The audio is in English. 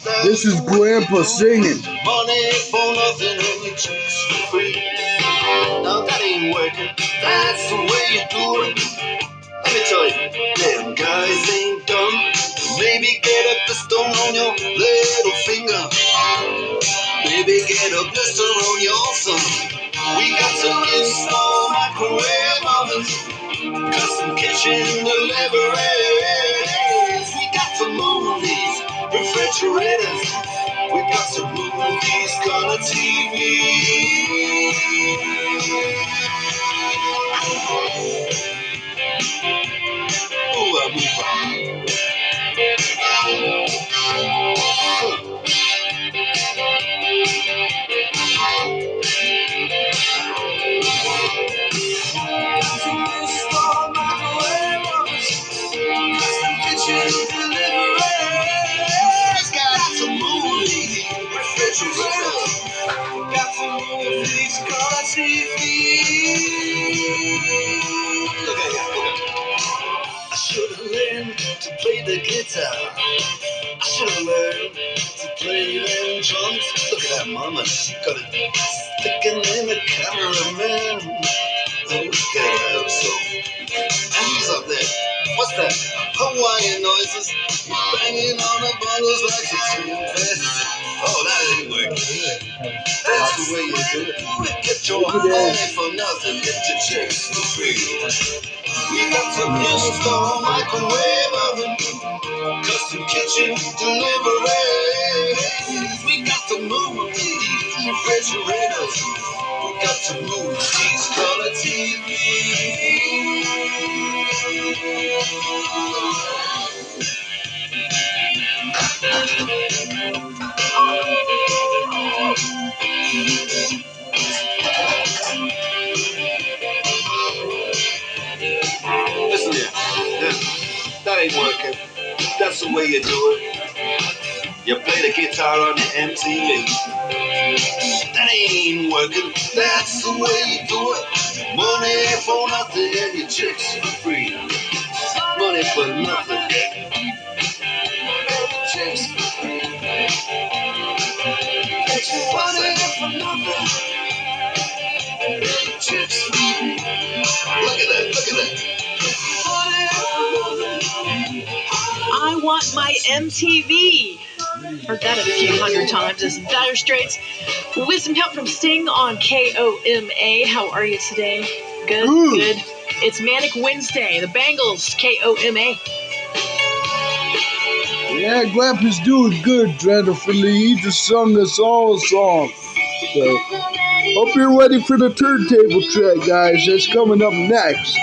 This is Grandpa singing. Money for nothing and your chicks for free. Now that ain't working, that's the way you do it. Let me tell you, damn guys ain't dumb. Maybe get a blister on your little finger. Maybe get a blister on your thumb. We got to install microwave ovens, custom kitchen deliveries. We got to move these refrigerators. We got to move these color TVs. Move on, move on. Got to move these color TVs. Look at here, look at here. I should have learned to play the guitar. I should have learned to play them drums. Look at that mama, she got it sticking in the cameraman. Oh, look at her, so. And he's up there. What's that? Hawaiian noises. He's banging on the bottles like it's fast. Oh, that ain't working. That's the way you do it. Get your money for nothing, get your chicks for free. We got to install microwave oven, custom kitchen deliveries. We got to move these refrigerators. We got to move these color TVs. Listen here, that ain't working. That's the way you do it. You play the guitar on your MTV. That ain't working. That's the way you do it. Money for nothing and your chicks for free. Money for nothing. Chicks for free. Money for nothing. Chicks for free. Look at that, look at that. I want my MTV. Heard that a few hundred times. This is Dire Straits. Wisdom Help from Sting on KOMA. How are you today? Good, good. It's Manic Wednesday. The Bangles, KOMA. Yeah, Grandpa's doing good, Jennifer Lee. He just sung us all a song. So, hope you're ready for the turntable track, guys. That's coming up next.